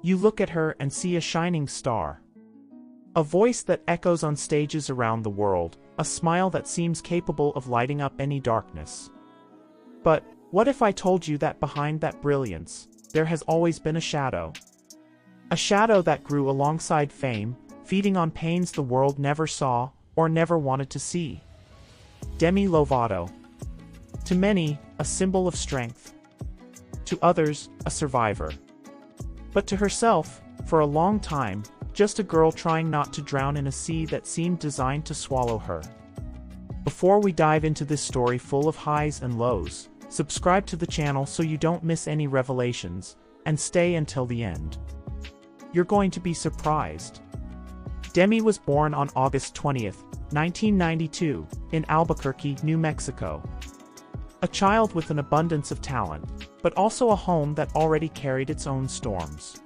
You look at her and see a shining star. A voice that echoes on stages around the world, a smile that seems capable of lighting up any darkness. But what if I told you that behind that brilliance, there has always been a shadow? A shadow that grew alongside fame, feeding on pains the world never saw or never wanted to see. Demi Lovato. To many, a symbol of strength. To others, a survivor. But to herself, for a long time, just a girl trying not to drown in a sea that seemed designed to swallow her. Before we dive into this story full of highs and lows, subscribe to the channel so you don't miss any revelations, and stay until the end. You're going to be surprised. Demi was born on August 20th, 1992, in Albuquerque, New Mexico. A child with an abundance of talent, but also a home that already carried its own storms.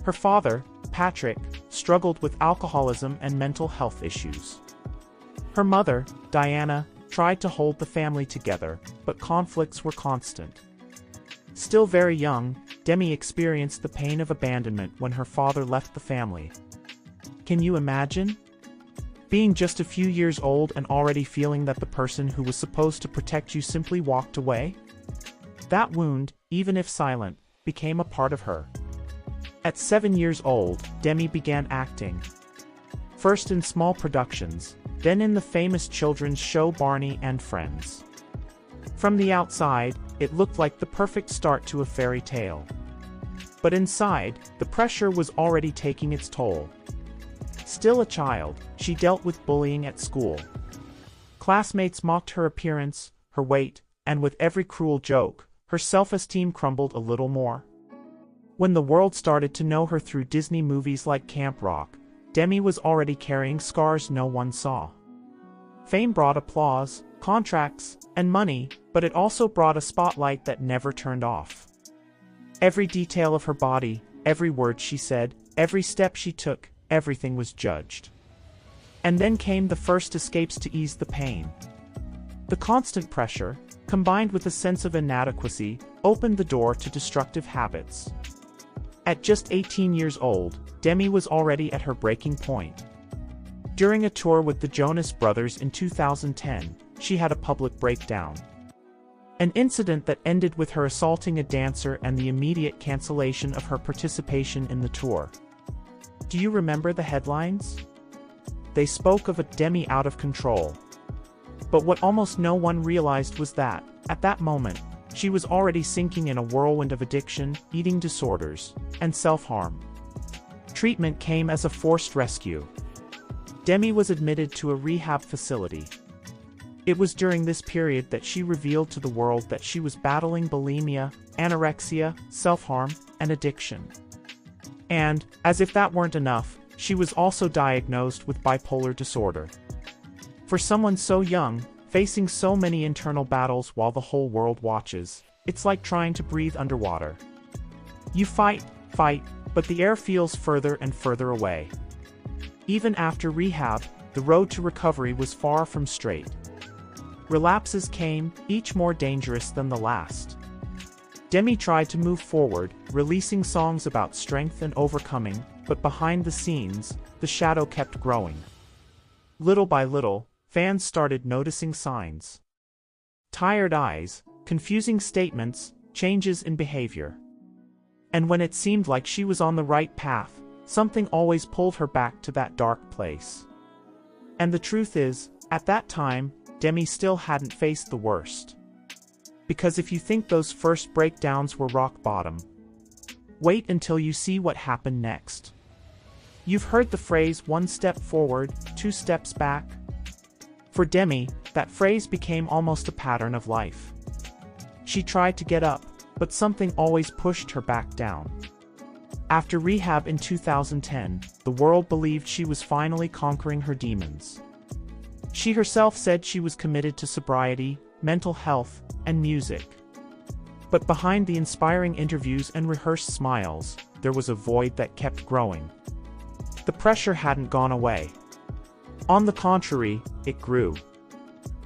Her father, Patrick, struggled with alcoholism and mental health issues. Her mother, Diana, tried to hold the family together, but conflicts were constant. Still very young, Demi experienced the pain of abandonment when her father left the family. Can you imagine? Being just a few years old and already feeling that the person who was supposed to protect you simply walked away? That wound, even if silent, became a part of her. At 7 years old, Demi began acting. First in small productions, then in the famous children's show Barney and Friends. From the outside, it looked like the perfect start to a fairy tale. But inside, the pressure was already taking its toll. Still a child, she dealt with bullying at school. Classmates mocked her appearance, her weight, and with every cruel joke, her self-esteem crumbled a little more. When the world started to know her through Disney movies like Camp Rock, Demi was already carrying scars no one saw. Fame brought applause, contracts, and money, but it also brought a spotlight that never turned off. Every detail of her body, every word she said, every step she took, everything was judged. And then came the first escapes to ease the pain. The constant pressure, combined with a sense of inadequacy, opened the door to destructive habits. At just 18 years old, Demi was already at her breaking point. During a tour with the Jonas Brothers in 2010, she had a public breakdown. An incident that ended with her assaulting a dancer and the immediate cancellation of her participation in the tour. Do you remember the headlines? They spoke of a Demi out of control. But what almost no one realized was that, at that moment, she was already sinking in a whirlwind of addiction, eating disorders, and self-harm. Treatment came as a forced rescue. Demi was admitted to a rehab facility. It was during this period that she revealed to the world that she was battling bulimia, anorexia, self-harm, and addiction. And, as if that weren't enough, she was also diagnosed with bipolar disorder. For someone so young, facing so many internal battles while the whole world watches, it's like trying to breathe underwater. You fight, but the air feels further and further away. Even after rehab, the road to recovery was far from straight. Relapses came, each more dangerous than the last. Demi tried to move forward, releasing songs about strength and overcoming, but behind the scenes, the shadow kept growing. Little by little, fans started noticing signs. Tired eyes, confusing statements, changes in behavior. And when it seemed like she was on the right path, something always pulled her back to that dark place. And the truth is, at that time, Demi still hadn't faced the worst. Because if you think those first breakdowns were rock bottom, wait until you see what happened next. You've heard the phrase one step forward, 2 steps back. For Demi, that phrase became almost a pattern of life. She tried to get up, but something always pushed her back down. After rehab in 2010, the world believed she was finally conquering her demons. She herself said she was committed to sobriety, mental health, and music. But behind the inspiring interviews and rehearsed smiles, there was a void that kept growing. The pressure hadn't gone away. On the contrary, it grew.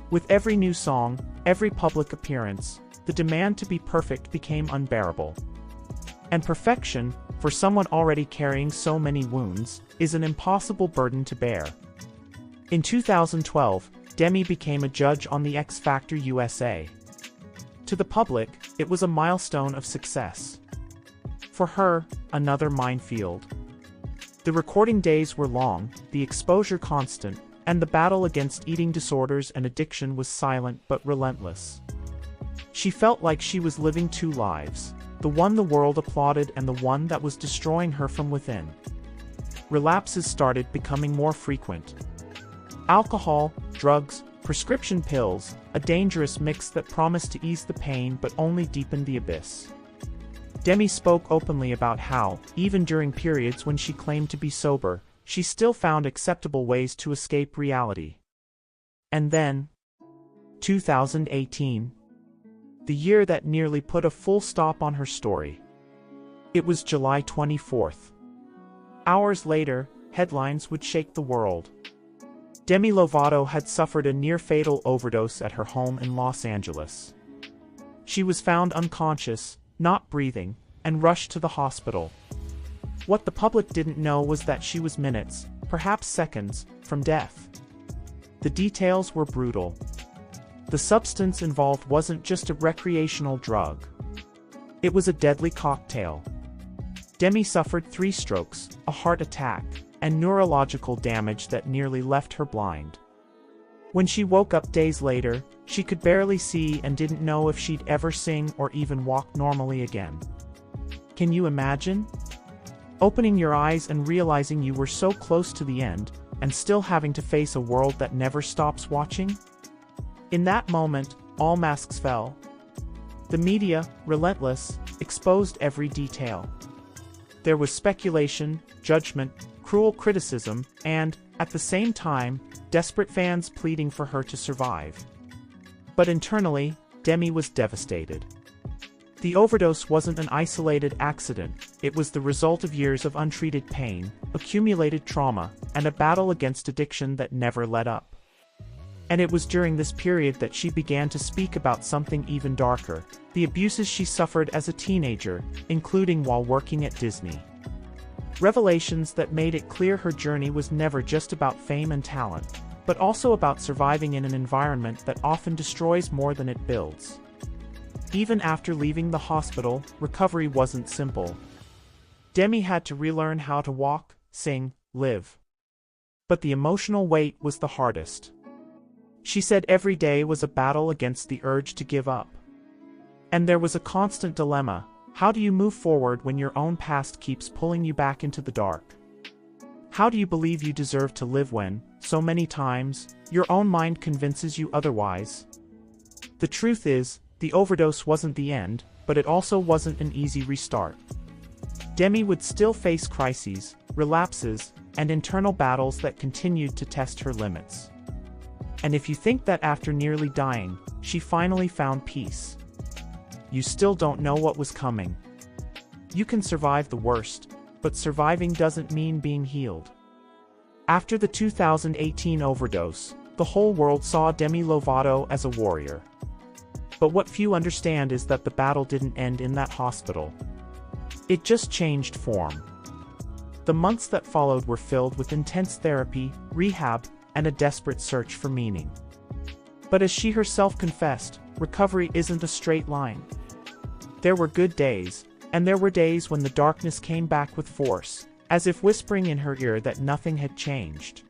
With every new song, every public appearance, the demand to be perfect became unbearable. And perfection, for someone already carrying so many wounds, is an impossible burden to bear. In 2012, Demi became a judge on the X Factor USA. To the public, it was a milestone of success. For her, another minefield. The recording days were long, the exposure constant, and the battle against eating disorders and addiction was silent but relentless. She felt like she was living two lives, the one the world applauded and the one that was destroying her from within. Relapses started becoming more frequent. Alcohol, drugs, prescription pills, a dangerous mix that promised to ease the pain but only deepened the abyss. Demi spoke openly about how, even during periods when she claimed to be sober, she still found acceptable ways to escape reality. And then, 2018. The year that nearly put a full stop on her story. It was July 24th. Hours later, headlines would shake the world. Demi Lovato had suffered a near-fatal overdose at her home in Los Angeles. She was found unconscious, not breathing, and rushed to the hospital. What the public didn't know was that she was minutes, perhaps seconds, from death. The details were brutal. The substance involved wasn't just a recreational drug. It was a deadly cocktail. Demi suffered 3 strokes, a heart attack, and neurological damage that nearly left her blind. When she woke up days later, she could barely see and didn't know if she'd ever sing or even walk normally again. Can you imagine? Opening your eyes and realizing you were so close to the end, and still having to face a world that never stops watching? In that moment, all masks fell. The media, relentless, exposed every detail. There was speculation, judgment, cruel criticism, and, at the same time, desperate fans pleading for her to survive. But internally, Demi was devastated. The overdose wasn't an isolated accident, it was the result of years of untreated pain, accumulated trauma, and a battle against addiction that never let up. And it was during this period that she began to speak about something even darker, the abuses she suffered as a teenager, including while working at Disney. Revelations that made it clear her journey was never just about fame and talent, but also about surviving in an environment that often destroys more than it builds. Even after leaving the hospital, recovery wasn't simple. Demi had to relearn how to walk, sing, live. But the emotional weight was the hardest. She said every day was a battle against the urge to give up. And there was a constant dilemma: how do you move forward when your own past keeps pulling you back into the dark? How do you believe you deserve to live when, so many times, your own mind convinces you otherwise? The truth is, the overdose wasn't the end, but it also wasn't an easy restart. Demi would still face crises, relapses, and internal battles that continued to test her limits. And if you think that after nearly dying, she finally found peace, you still don't know what was coming. You can survive the worst, but surviving doesn't mean being healed. After the 2018 overdose, the whole world saw Demi Lovato as a warrior. But what few understand is that the battle didn't end in that hospital. It just changed form. The months that followed were filled with intense therapy, rehab, and a desperate search for meaning. But as she herself confessed, recovery isn't a straight line. There were good days, and there were days when the darkness came back with force, as if whispering in her ear that nothing had changed.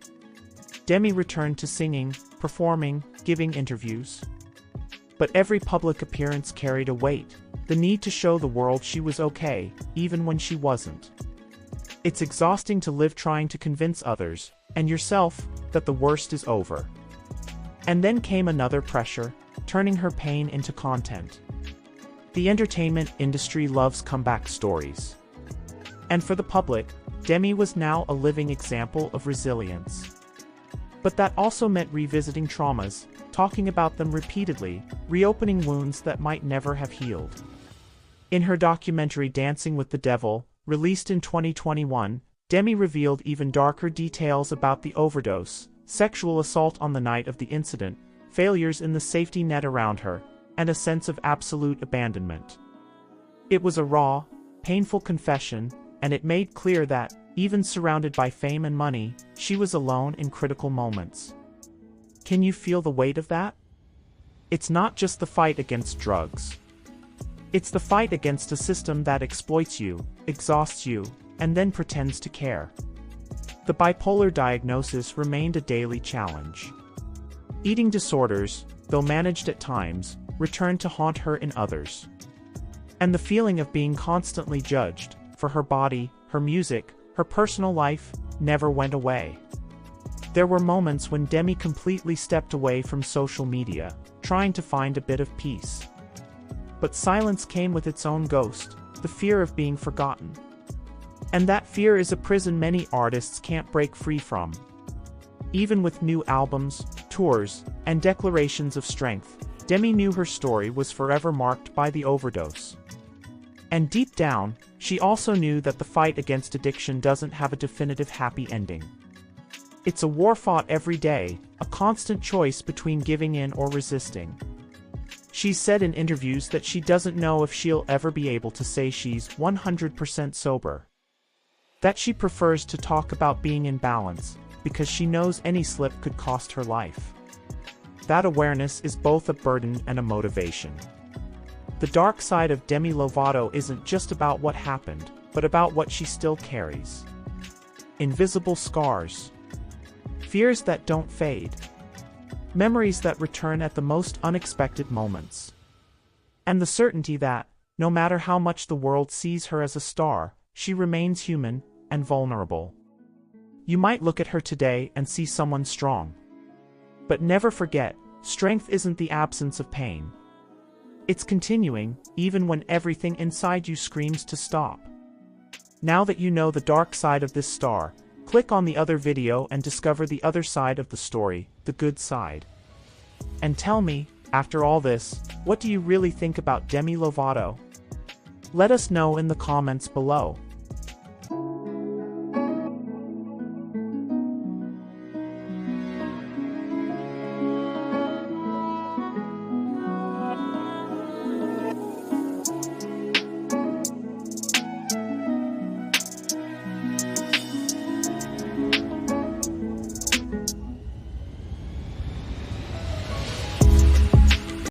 Demi returned to singing, performing, giving interviews. But every public appearance carried a weight, the need to show the world she was okay, even when she wasn't. It's exhausting to live trying to convince others, and yourself, that the worst is over. And then came another pressure, turning her pain into content. The entertainment industry loves comeback stories. And for the public, Demi was now a living example of resilience. But that also meant revisiting traumas, talking about them repeatedly, reopening wounds that might never have healed. In her documentary Dancing with the Devil, released in 2021, Demi revealed even darker details about the overdose, sexual assault on the night of the incident, failures in the safety net around her, and a sense of absolute abandonment. It was a raw, painful confession, and it made clear that, even surrounded by fame and money, she was alone in critical moments. Can you feel the weight of that? It's not just the fight against drugs. It's the fight against a system that exploits you, exhausts you, and then pretends to care. The bipolar diagnosis remained a daily challenge. Eating disorders, though managed at times, returned to haunt her in others. And the feeling of being constantly judged, for her body, her music, her personal life, never went away. There were moments when Demi completely stepped away from social media, trying to find a bit of peace. But silence came with its own ghost, the fear of being forgotten. And that fear is a prison many artists can't break free from. Even with new albums, tours, and declarations of strength, Demi knew her story was forever marked by the overdose. And deep down, she also knew that the fight against addiction doesn't have a definitive happy ending. It's a war fought every day, a constant choice between giving in or resisting. She's said in interviews that she doesn't know if she'll ever be able to say she's 100% sober. That she prefers to talk about being in balance, because she knows any slip could cost her life. That awareness is both a burden and a motivation. The dark side of Demi Lovato isn't just about what happened, but about what she still carries. Invisible scars. Fears that don't fade. Memories that return at the most unexpected moments. And the certainty that, no matter how much the world sees her as a star, she remains human and vulnerable. You might look at her today and see someone strong. But never forget, strength isn't the absence of pain. It's continuing, even when everything inside you screams to stop. Now that you know the dark side of this star, click on the other video and discover the other side of the story, the good side. And tell me, after all this, what do you really think about Demi Lovato? Let us know in the comments below.